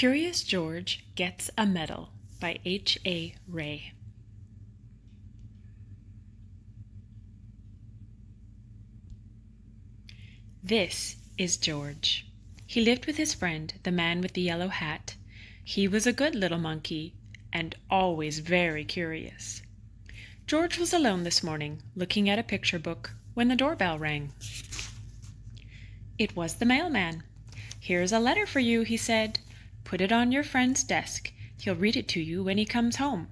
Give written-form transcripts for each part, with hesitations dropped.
Curious George Gets a Medal by H.A. Rey. This is George. He lived with his friend, the man with the yellow hat. He was a good little monkey and always very curious. George was alone this morning, looking at a picture book, when the doorbell rang. It was the mailman. "Here's a letter for you," he said. "Put it on your friend's desk. He'll read it to you when he comes home."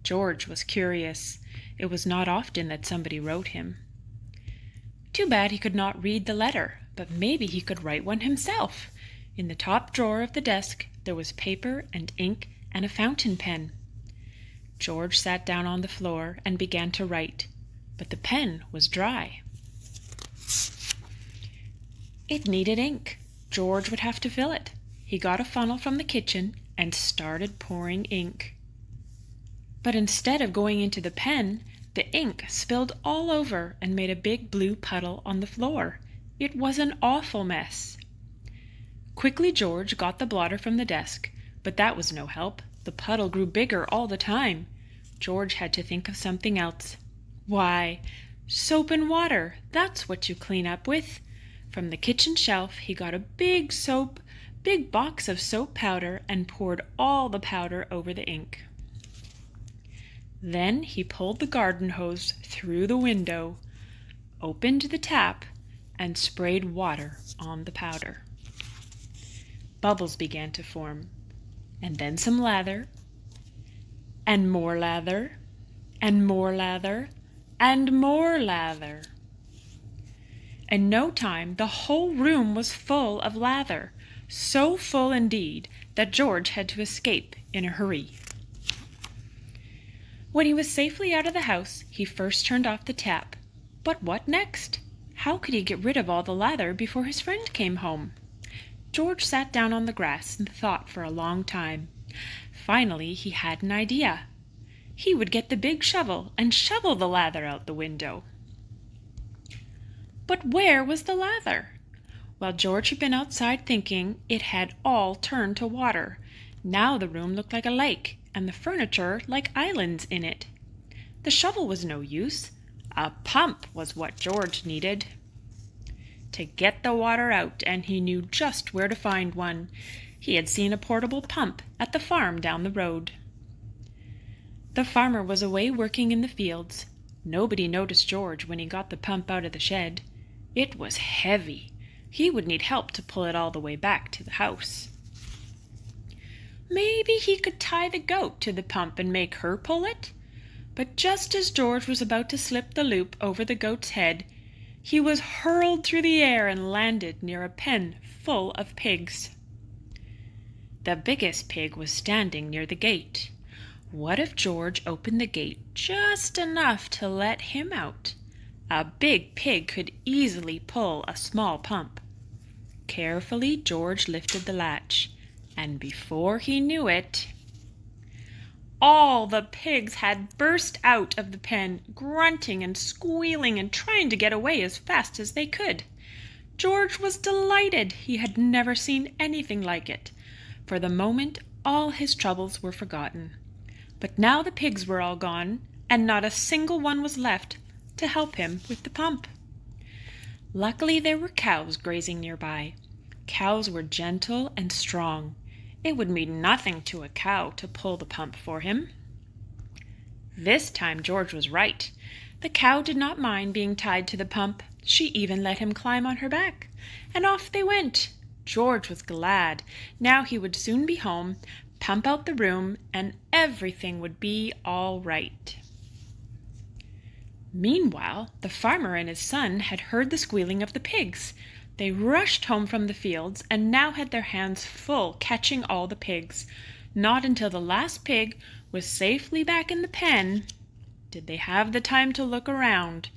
George was curious. It was not often that somebody wrote him. Too bad he could not read the letter, but maybe he could write one himself. In the top drawer of the desk there was paper and ink and a fountain pen. George sat down on the floor and began to write, but the pen was dry. It needed ink. George would have to fill it. He got a funnel from the kitchen and started pouring ink. But instead of going into the pen, the ink spilled all over and made a big blue puddle on the floor. It was an awful mess. Quickly George got the blotter from the desk, but that was no help. The puddle grew bigger all the time. George had to think of something else. Why, soap and water, that's what you clean up with. From the kitchen shelf he got a big box of soap powder and poured all the powder over the ink. Then he pulled the garden hose through the window, opened the tap, and sprayed water on the powder. Bubbles began to form, and then some lather, and more lather, and more lather, and more lather. In no time the whole room was full of lather, so full indeed that George had to escape in a hurry. When he was safely out of the house, he first turned off the tap. But what next? How could he get rid of all the lather before his friend came home? George sat down on the grass and thought for a long time. Finally, he had an idea. He would get the big shovel and shovel the lather out the window. But where was the lather? While George had been outside thinking, it had all turned to water. Now the room looked like a lake, and the furniture like islands in it. The shovel was no use. A pump was what George needed to get the water out, and he knew just where to find one. He had seen a portable pump at the farm down the road. The farmer was away working in the fields. Nobody noticed George when he got the pump out of the shed. It was heavy. He would need help to pull it all the way back to the house. Maybe he could tie the goat to the pump and make her pull it? But just as George was about to slip the loop over the goat's head, he was hurled through the air and landed near a pen full of pigs. The biggest pig was standing near the gate. What if George opened the gate just enough to let him out? A big pig could easily pull a small pump. Carefully, George lifted the latch, and before he knew it, all the pigs had burst out of the pen, grunting and squealing and trying to get away as fast as they could. George was delighted. He had never seen anything like it. For the moment, all his troubles were forgotten. But now the pigs were all gone, and not a single one was left to help him with the pump. Luckily, there were cows grazing nearby. Cows were gentle and strong. It would mean nothing to a cow to pull the pump for him. This time George was right. The cow did not mind being tied to the pump. She even let him climb on her back, and off they went. George was glad. Now he would soon be home, pump out the room, and everything would be all right. Meanwhile, the farmer and his son had heard the squealing of the pigs. They rushed home from the fields and now had their hands full catching all the pigs. Not until the last pig was safely back in the pen did they have the time to look around.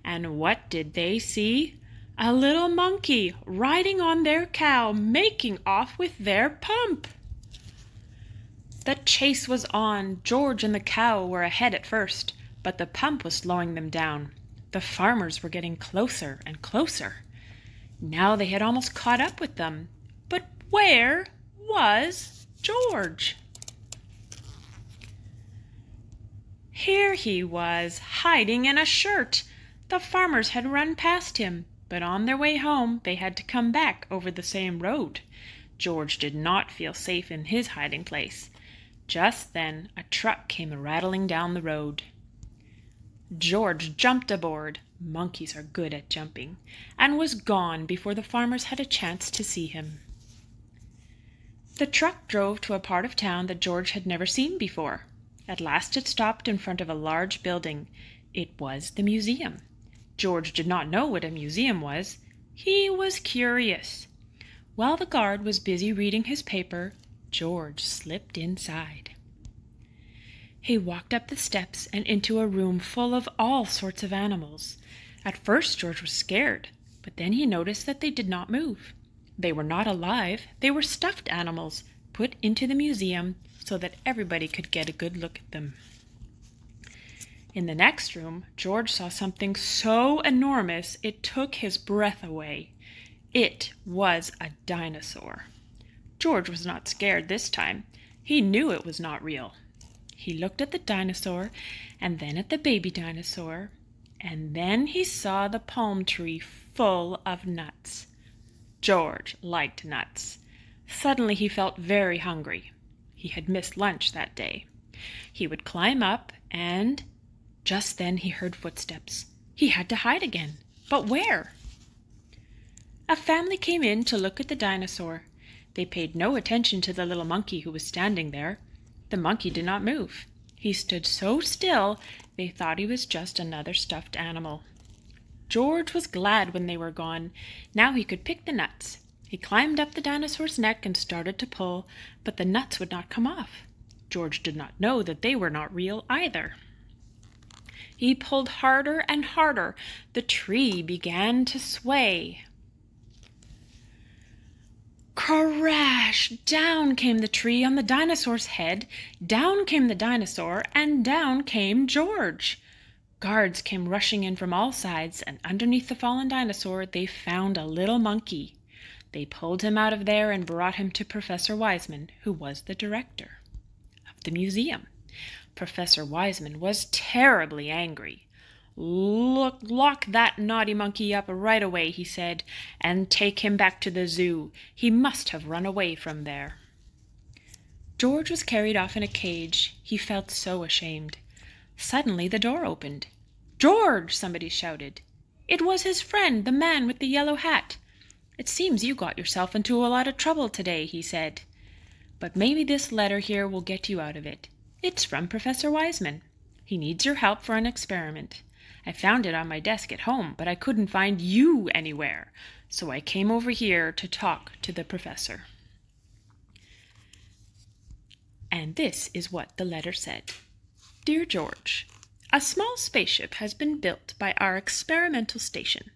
And what did they see? A little monkey riding on their cow, making off with their pump. The chase was on. George and the cow were ahead at first, but the pump was slowing them down. The farmers were getting closer and closer. Now they had almost caught up with them. But where was George! Here he was, hiding in a shirt. The farmers had run past him, but on their way home they had to come back over the same road. George did not feel safe in his hiding place. Just then a truck came rattling down the road. George jumped aboard, monkeys are good at jumping, and was gone before the farmers had a chance to see him. The truck drove to a part of town that George had never seen before. At last it stopped in front of a large building. It was the museum. George did not know what a museum was. He was curious. While the guard was busy reading his paper, George slipped inside. He walked up the steps and into a room full of all sorts of animals. At first George was scared, but then he noticed that they did not move. They were not alive. They were stuffed animals put into the museum so that everybody could get a good look at them. In the next room, George saw something so enormous it took his breath away. It was a dinosaur. George was not scared this time. He knew it was not real. He looked at the dinosaur, and then at the baby dinosaur, and then he saw the palm tree full of nuts. George liked nuts. Suddenly he felt very hungry. He had missed lunch that day. He would climb up, and just then he heard footsteps. He had to hide again. But where? A family came in to look at the dinosaur. They paid no attention to the little monkey who was standing there. The monkey did not move. He stood so still they thought he was just another stuffed animal. George was glad when they were gone. Now he could pick the nuts. He climbed up the dinosaur's neck and started to pull, but the nuts would not come off. George did not know that they were not real either. He pulled harder and harder. The tree began to sway. Crash! Down came the tree on the dinosaur's head, down came the dinosaur, and down came George. Guards came rushing in from all sides, and underneath the fallen dinosaur they found a little monkey. They pulled him out of there and brought him to Professor Wiseman, who was the director of the museum. Professor Wiseman was terribly angry. "Lock that naughty monkey up right away," he said, "and take him back to the zoo. He must have run away from there." George was carried off in a cage. He felt so ashamed. Suddenly the door opened. "George!" somebody shouted. It was his friend, the man with the yellow hat. "It seems you got yourself into a lot of trouble today," he said. "But maybe this letter here will get you out of it. It's from Professor Wiseman. He needs your help for an experiment. I found it on my desk at home, but I couldn't find you anywhere, so I came over here to talk to the professor." And this is what the letter said. "Dear George, a small spaceship has been built by our experimental station.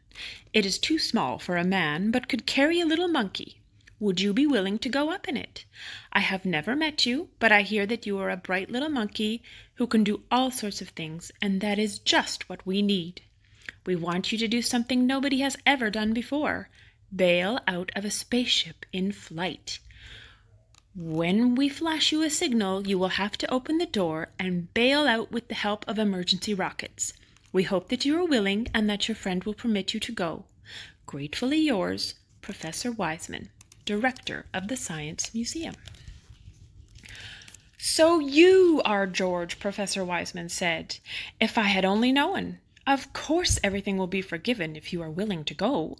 It is too small for a man, but could carry a little monkey. Would you be willing to go up in it? I have never met you, but I hear that you are a bright little monkey who can do all sorts of things, and that is just what we need. We want you to do something nobody has ever done before. Bail out of a spaceship in flight. When we flash you a signal, you will have to open the door and bail out with the help of emergency rockets. We hope that you are willing and that your friend will permit you to go. Gratefully yours, Professor Wiseman, Director of the Science Museum." "So you are George," Professor Wiseman said. "If I had only known. Of course everything will be forgiven if you are willing to go."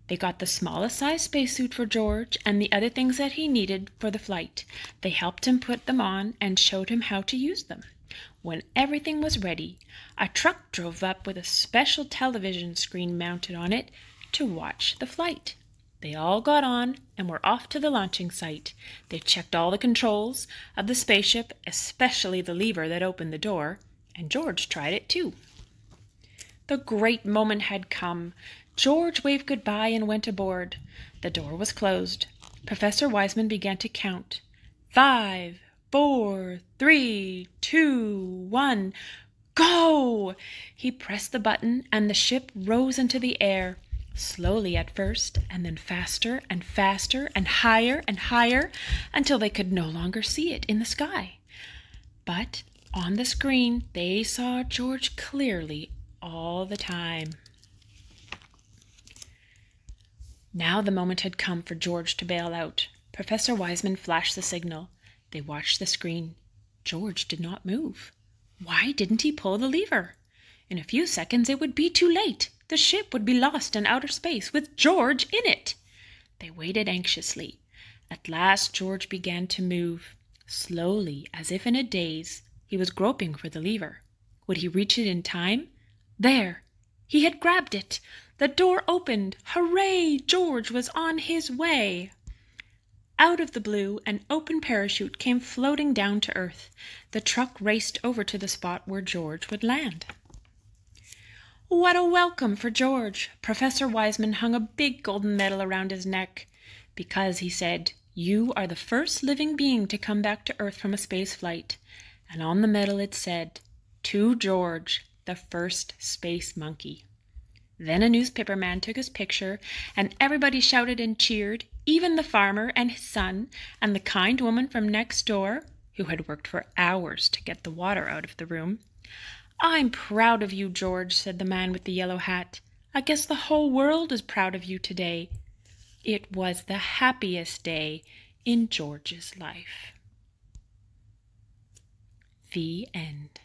They got the smallest size spacesuit for George and the other things that he needed for the flight. They helped him put them on and showed him how to use them. When everything was ready, a truck drove up with a special television screen mounted on it to watch the flight. They all got on and were off to the launching site. They checked all the controls of the spaceship, especially the lever that opened the door, and George tried it too. The great moment had come. George waved goodbye and went aboard. The door was closed. Professor Wiseman began to count. 5, 4, 3, 2, 1, go! He pressed the button and the ship rose into the air. slowly at first, and then faster and faster and higher until they could no longer see it in the sky. But on the screen, they saw George clearly all the time. Now the moment had come for George to bail out. Professor Wiseman flashed the signal. They watched the screen. George did not move. Why didn't he pull the lever? In a few seconds it would be too late. The ship would be lost in outer space with George in it. They waited anxiously. At last George began to move. Slowly, as if in a daze, he was groping for the lever. Would he reach it in time? There! He had grabbed it! The door opened! Hooray! George was on his way! Out of the blue, an open parachute came floating down to earth. The truck raced over to the spot where George would land. What a welcome for George! Professor Wiseman hung a big golden medal around his neck. Because, he said, you are the first living being to come back to Earth from a space flight. And on the medal it said, to George, the first space monkey. Then a newspaper man took his picture, and everybody shouted and cheered, even the farmer and his son, and the kind woman from next door, who had worked for hours to get the water out of the room. I'm proud of you, George, said the man with the yellow hat. I guess the whole world is proud of you today. It was the happiest day in George's life. The end.